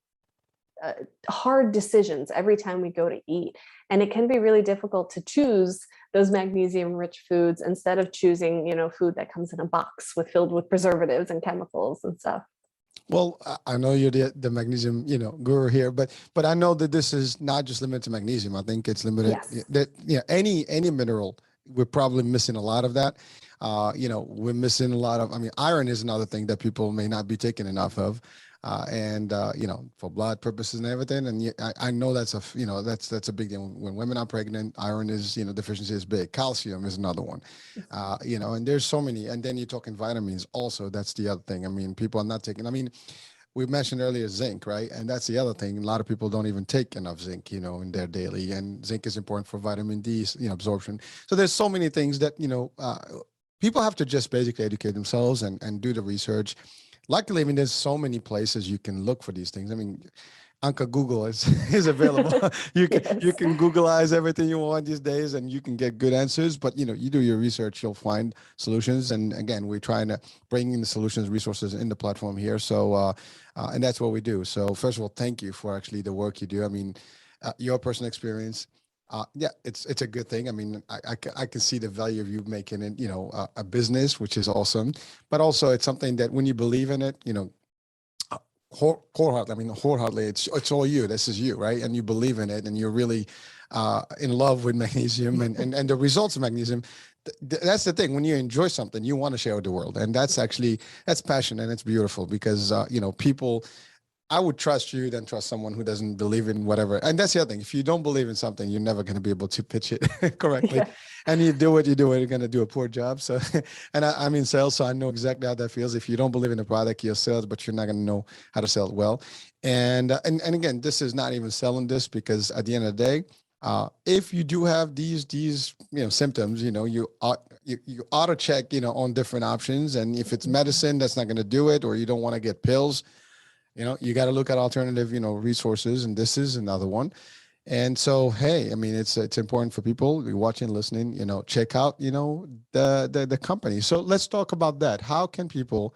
uh, hard decisions every time we go to eat, and it can be really difficult to choose those magnesium rich foods instead of choosing food that comes in a box filled with preservatives and chemicals and stuff. Well, I know you're the magnesium, guru here, but I know that this is not just limited to magnesium. I think it's limited Yes. that any mineral. We're probably missing a lot of that. We're missing a lot of. I mean, iron is another thing that people may not be taking enough of, and for blood purposes and everything. And I know that's a big thing. When women are pregnant, iron is deficiency is big. Calcium is another one. And there's so many. And then you're talking vitamins also. That's the other thing. I mean, people are not taking. I mean, we mentioned earlier zinc, right? And that's the other thing. A lot of people don't even take enough zinc, in their daily. And zinc is important for vitamin D, absorption. So there's so many things that people have to just basically educate themselves and do the research. Luckily, I mean, there's so many places you can look for these things. I mean, Anka Google is is available. You Yes. can Googleize everything you want these days, and you can get good answers. But you do your research, you'll find solutions. And again, we're trying to bring in the solutions, resources in the platform here. So, and that's what we do. So, first of all, thank you for actually the work you do. I mean, your personal experience. Yeah, it's a good thing. I mean, I can see the value of you making it, a business, which is awesome. But also, it's something that when you believe in it, wholeheartedly. I mean, wholeheartedly, it's all you. This is you, right? And you believe in it, and you're really in love with magnesium and the results of magnesium. That's the thing. When you enjoy something, you want to share with the world, and that's passion, and it's beautiful because people. I would trust you than trust someone who doesn't believe in whatever. And that's the other thing. If you don't believe in something, you're never going to be able to pitch it correctly. Yeah. And you do what you do, you're going to do a poor job. So, and I'm in sales, so I know exactly how that feels. If you don't believe in the product, you'll sell it, but you're not going to know how to sell it well. And again, this is not even selling this because at the end of the day, if you do have these symptoms, you auto check on different options. And if it's medicine, that's not going to do it, or you don't want to get pills, you got to look at alternative resources, and this is another one. And so, hey, I mean, it's important for people watching, listening, check out the company. So let's talk about that. How can people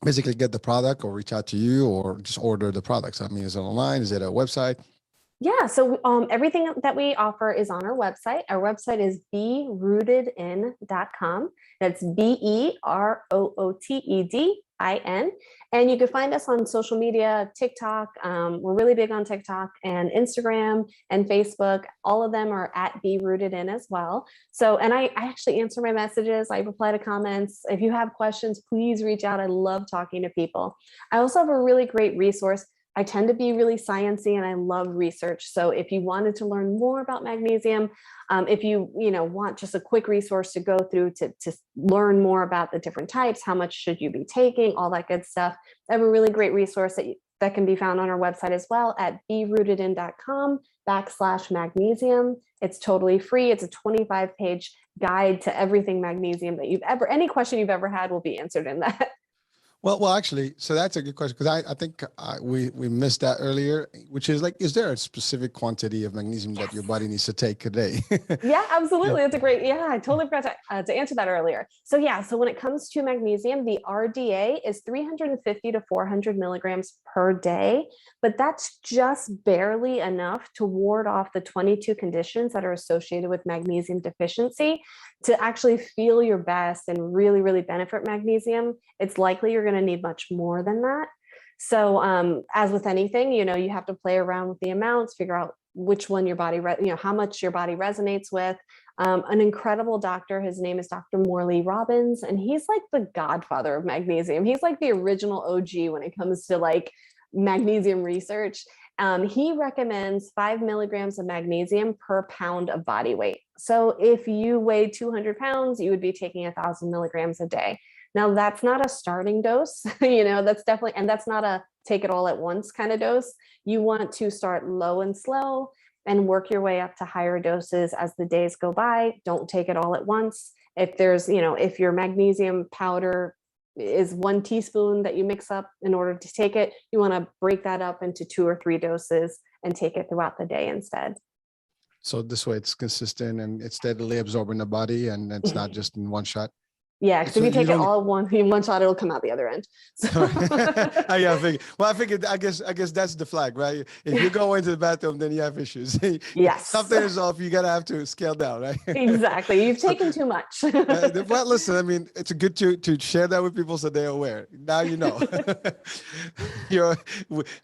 basically get the product or reach out to you or just order the products? I mean, is it online? Is it a website? Yeah, so everything that we offer is on our website. Our website is berootedin.com. That's BEROOTEDIN. And you can find us on social media, TikTok. We're really big on TikTok and Instagram and Facebook. All of them are at Be Rooted In as well. So, and I actually answer my messages. I reply to comments. If you have questions, please reach out. I love talking to people. I also have a really great resource. I tend to be really sciencey and I love research. So if you wanted to learn more about magnesium, if you want just a quick resource to go through to learn more about the different types, how much should you be taking, all that good stuff, I have a really great resource that can be found on our website as well at berootedin.com/magnesium. It's totally free. It's a 25-page guide to everything magnesium that any question you've ever had will be answered in that. Well, actually, so that's a good question because I think we missed that earlier, which is like, is there a specific quantity of magnesium that your body needs to take a day? Yeah, Yeah. absolutely. That's a great, yeah, I totally forgot to answer that earlier. So yeah, so when it comes to magnesium, the RDA is 350 to 400 milligrams per day, but that's just barely enough to ward off the 22 conditions that are associated with magnesium deficiency. To actually feel your best and really, really benefit magnesium, it's likely you're going to need much more than that. So as with anything, you have to play around with the amounts, figure out which one your body, how much your body resonates with. An incredible doctor, his name is Dr. Morley Robbins, and he's like the godfather of magnesium. He's like the original OG when it comes to like magnesium research. He recommends 5 milligrams of magnesium per pound of body weight. So if you weigh 200 pounds, you would be taking 1,000 milligrams a day. Now that's not a starting dose, that's definitely, and that's not a take it all at once kind of dose. You want to start low and slow and work your way up to higher doses as the days go by. Don't take it all at once. If your magnesium powder is 1 teaspoon that you mix up in order to take it, you want to break that up into 2 or 3 doses and take it throughout the day instead. So this way it's consistent and it's steadily absorbing the body and it's not just in one shot. Yeah, because So if you you take it don't. all in one shot, it'll come out the other end. So Yeah, I figured. Well, I figured. I guess that's the flag, right? If you go into the bathroom, then you have issues. yes, Something is off. You gotta have to scale down, right? exactly. You've So, taken too much. well, listen. I mean, it's good to share that with people so they're aware. Now you know. You're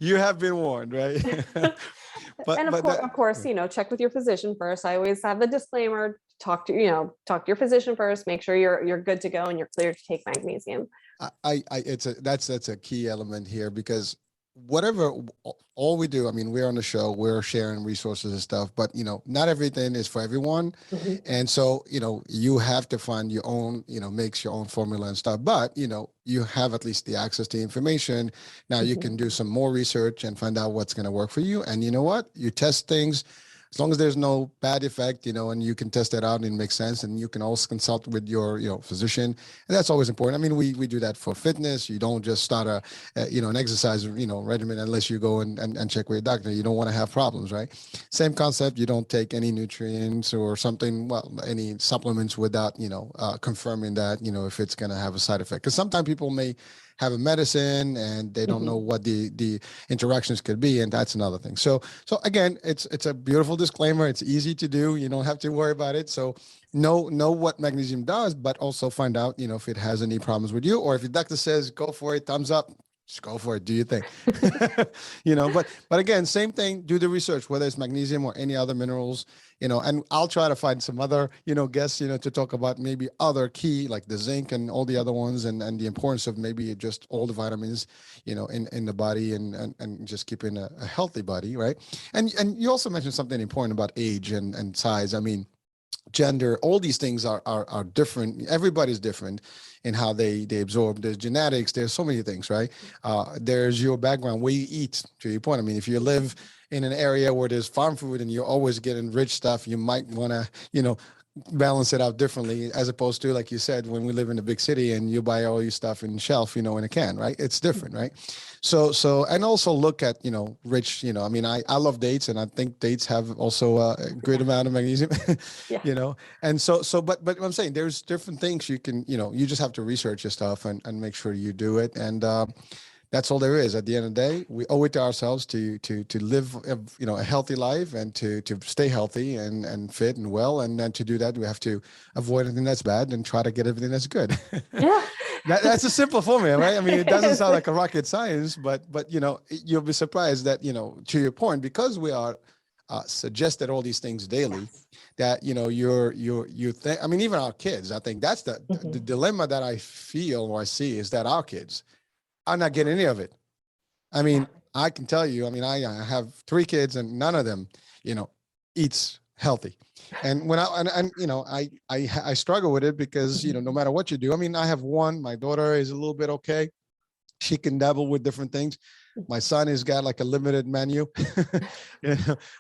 you have been warned, right? And but that. of course, check with your physician first. I always have the disclaimer: talk to your physician first. Make sure you're good to go and you're clear to take magnesium. That's a key element here because whatever all we do, I mean, we're on the show, we're sharing resources and stuff, but not everything is for everyone. Mhm. And so, you have to find your own, makes your own formula and stuff, but you have at least the access to information. Now you Mhm. can do some more research and find out what's going to work for you. And you know what? You test things as long as there's no bad effect, and you can test that out and it makes sense. And you can also consult with your, physician. And that's always important. I mean, we do that for fitness. You don't just start an exercise, regimen unless you go and check with your doctor. You don't want to have problems, right? Same concept. You don't take any nutrients or something, well, any supplements without, confirming that, if it's going to have a side effect. Because sometimes people may have a medicine and they don't know Mhm. what the interactions could be, and that's another thing. So again, it's a beautiful disclaimer. It's easy to do. You don't have to worry about it. So know what magnesium does, but also find out, if it has any problems with you, or if your doctor says go for it, thumbs up, just go for it. Do your thing. But again, same thing. Do the research, whether it's magnesium or any other minerals. And I'll try to find some other, guests, to talk about maybe other key like the zinc and all the other ones, and the importance of maybe just all the vitamins, in the body, and just keeping a healthy body, right? And you also mentioned something important about age and size. I mean, gender, all these things are different. Everybody's different in how they absorb. There's genetics, there's so many things, right? There's your background, where you eat, to your point. I mean, if you live in an area where there's farm food and you're always getting rich stuff, you might want to balance it out differently, as opposed to, like you said, when we live in a big city and you buy all your stuff in shelf, in a can, right? It's different, right? So and also look at, rich, I mean, I love dates, and I think dates have also a great amount of magnesium. Yeah. And but I'm saying there's different things you can, you just have to research your stuff and make sure you do it. And that's all there is. At the end of the day, we owe it to ourselves to live a healthy life, and to stay healthy and fit and well. And then to do that, we have to avoid anything that's bad and try to get everything that's good. Yeah. That's a simple formula, right? I mean, it It doesn't is. sound like a rocket science, but you'll be surprised that, to your point, because we are suggested all these things daily, Yes. that you think. I mean, even our kids, I think that's the Mhm. dilemma that I feel or I see, is that our kids are not getting any of it. I Yeah. mean, I can tell you, I mean, I have 3 kids and none of them, eats healthy. And when I struggle with it because, Mhm. no matter what you do, I mean, I have one, my daughter is a little bit okay. She can dabble with different things. My son has got like a limited menu,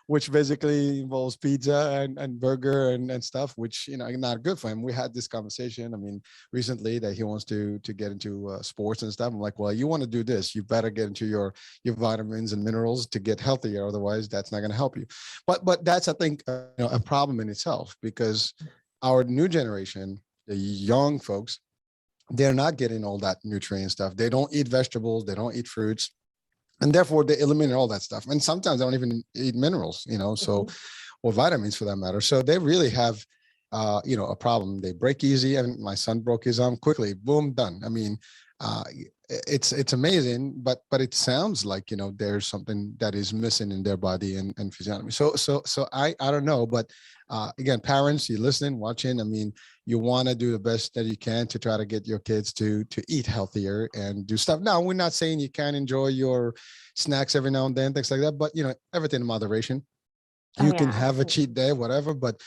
which basically involves pizza and burger and stuff, which not good for him. We had this conversation. I mean, recently, that he wants to get into sports and stuff. I'm like, well, you want to do this, you better get into your vitamins and minerals to get healthier. Otherwise, that's not going to help you. But that's, I think, a problem in itself, because our new generation, the young folks, they're not getting all that nutrient stuff. They don't eat vegetables, they don't eat fruits, and therefore they eliminate all that stuff. And sometimes they don't even eat minerals, so, Mhm. or vitamins for that matter. So they really have a problem. They break easy, and my son broke his arm quickly, boom, done. I mean, uh it's amazing, but it sounds like, there's something that is missing in their body and physiology. So I don't know, but again, parents, you listening, watching, I mean, you want to do the best that you can to try to get your kids to eat healthier and do stuff. Now, we're not saying you can't enjoy your snacks every now and then, things like that, but everything in moderation. Oh You can yeah, have a absolutely. cheat day, whatever, but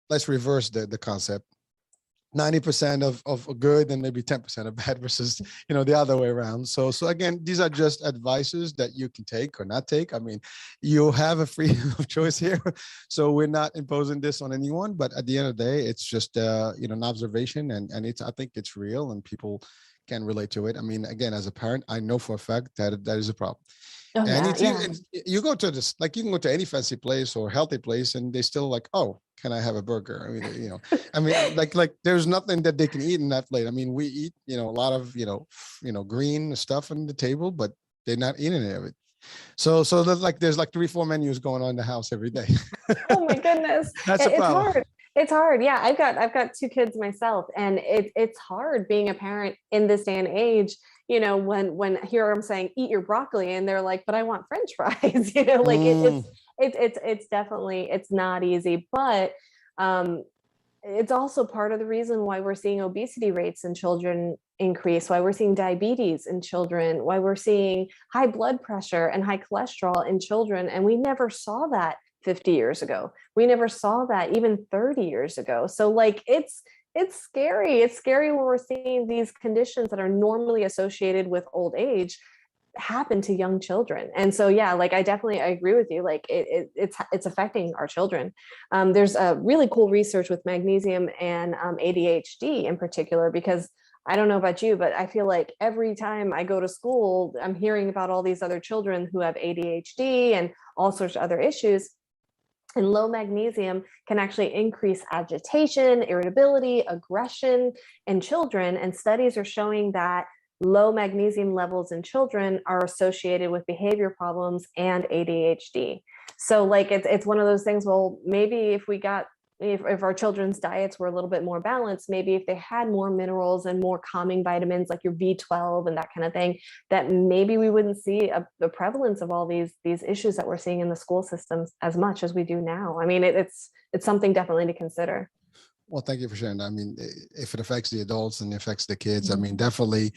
let's reverse the concept. 90% of good and maybe 10% of bad, versus the other way around. So again, these are just advices that you can take or not take. I mean, you have a freedom of choice here, so we're not imposing this on anyone, but at the end of the day, it's just an observation, and it's, I think it's real, and people can relate to it. I mean, again, as a parent, I know for a fact that that is a problem. Oh And yeah, it's yeah. you go to this, like, you can go to any fancy place or healthy place, and they still like, oh, can I have a burger? I mean, I mean, like there's nothing that they can eat in that plate. I mean, we eat, a lot of, green stuff on the table, but they're not eating any of it. So there's like 3-4 menus going on in the house every day. Oh my goodness. That's a It's problem. hard. It's hard. Yeah, I've got 2 kids myself, and it's hard being a parent in this day and age. When here I'm saying eat your broccoli, and they're like, but I want French fries. Like Mm. it's definitely, it's not easy, but um, it's also part of the reason why we're seeing obesity rates in children increase, why we're seeing diabetes in children, why we're seeing high blood pressure and high cholesterol in children. And we never saw that 50 years ago. We never saw that even 30 years ago. So like it's scary. It's scary when we're seeing these conditions that are normally associated with old age happen to young children. And so yeah, like I agree with you. Like it's affecting our children. There's a really cool research with magnesium and ADHD in particular, because I don't know about you, but I feel like every time I go to school, I'm hearing about all these other children who have ADHD and all sorts of other issues. And low magnesium can actually increase agitation, irritability, aggression in children. And studies are showing that low magnesium levels in children are associated with behavior problems and ADHD. So like it's one of those things, well, maybe if our children's diets were a little bit more balanced, maybe if they had more minerals and more calming vitamins like your B12 and that kind of thing, that maybe we wouldn't see the prevalence of all these issues that we're seeing in the school systems as much as we do now. I mean, it's something definitely to consider. Well, thank you for sharing that. I mean, if it affects the adults and it affects the kids, I mean, definitely,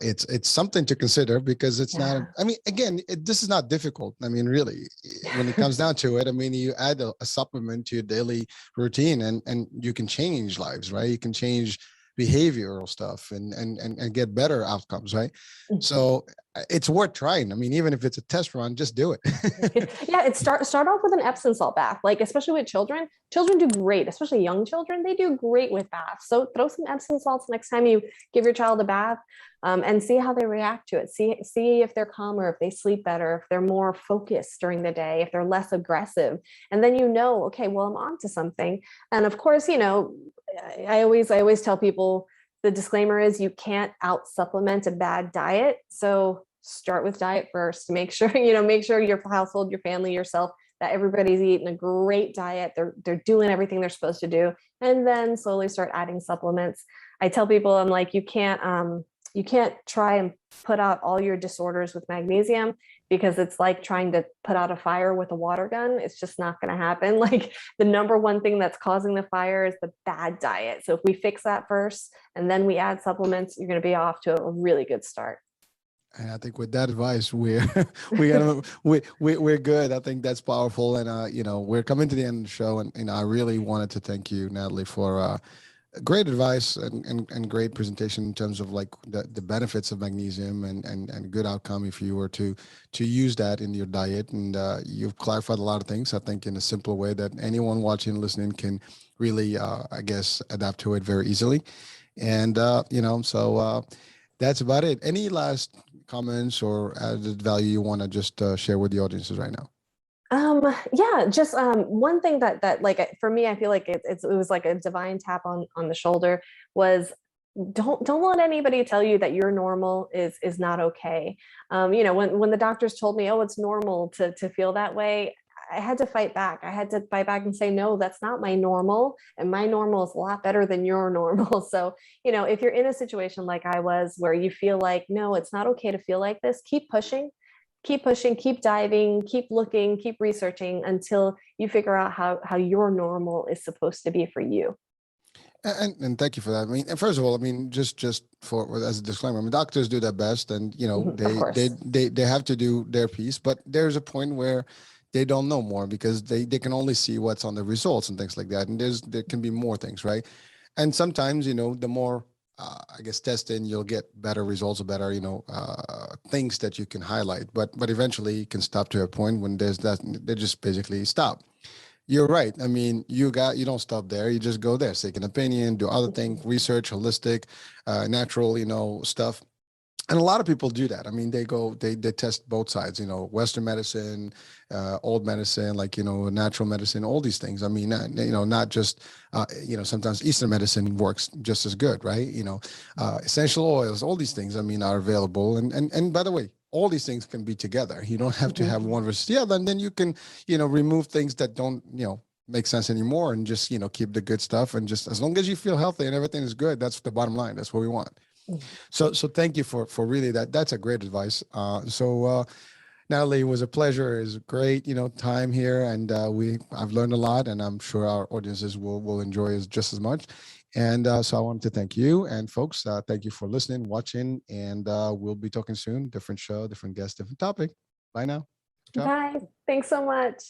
it's something to consider, because it's not. I mean, again, this is not difficult. I mean, really, when it comes down to it, I mean, you add a supplement to your daily routine, and you can change lives, right? You can change behavioral stuff and get better outcomes, right? So it's worth trying. I mean, even if it's a test run, just do it. Yeah, it start off with an Epsom salt bath, like especially with children. Children do great, especially young children. They do great with baths. So throw some Epsom salts next time you give your child a bath, and see how they react to it. See if they're calmer, if they sleep better, if they're more focused during the day, if they're less aggressive. And then okay, well, I'm on to something. And of course, I always tell people, the disclaimer is you can't out supplement a bad diet. So start with diet first. Make sure your household, your family, yourself, that everybody's eating a great diet. They're doing everything they're supposed to do, and then slowly start adding supplements. I tell people, I'm like, you can't try and put out all your disorders with magnesium, because it's like trying to put out a fire with a water gun. It's just not going to happen. Like the number one thing that's causing the fire is the bad diet. So if we fix that first and then we add supplements, you're going to be off to a really good start. And I think with that advice, we're good. I think that's powerful. And we're coming to the end of the show, and I really wanted to thank you, Natalie, for great advice and great presentation in terms of like the benefits of magnesium and good outcome if you were to use that in your diet. And you've clarified a lot of things, I think, in a simple way that anyone watching and listening can really, I guess, adapt to it very easily. And, so that's about it. Any last comments or added value you want to just share with the audiences right now? Yeah, just one thing that like for me, I feel like it was like a divine tap on the shoulder, was don't let anybody tell you that your normal is not okay. When the doctors told me, oh, it's normal to feel that way, I had to fight back. I had to fight back and say, no, that's not my normal. And my normal is a lot better than your normal. So, if you're in a situation like I was, where you feel like, no, it's not okay to feel like this, keep pushing, keep diving, keep looking, keep researching until you figure out how your normal is supposed to be for you. And thank you for that. I mean, and first of all, I mean, just for as a disclaimer, I mean, doctors do their best, and they have to do their piece, but there's a point where they don't know more, because they can only see what's on the results and things like that. And there can be more things, right? And sometimes, the more I guess testing, you'll get better results or better, things that you can highlight. But eventually you can stop to a point when they just basically stop. You're right. I mean, you don't stop there. You just go there, seek an opinion, do other things, research, holistic, natural, stuff. And a lot of people do that. I mean, they test both sides, Western medicine, old medicine, like, natural medicine, all these things. I mean, not just, sometimes Eastern medicine works just as good, right? Essential oils, all these things, I mean, are available. And by the way, all these things can be together. You don't have to have one versus the other. And then you can, remove things that don't, make sense anymore, and just, keep the good stuff. And just as long as you feel healthy and everything is good, that's the bottom line. That's what we want. So thank you for really that's a great advice. Natalie, it was a pleasure. It was a great, time here, and I've learned a lot, and I'm sure our audiences will enjoy it just as much. And so I wanted to thank you, and folks, thank you for listening, watching, and we'll be talking soon. Different show, different guest, different topic. Bye now. Ciao. Bye. Thanks so much.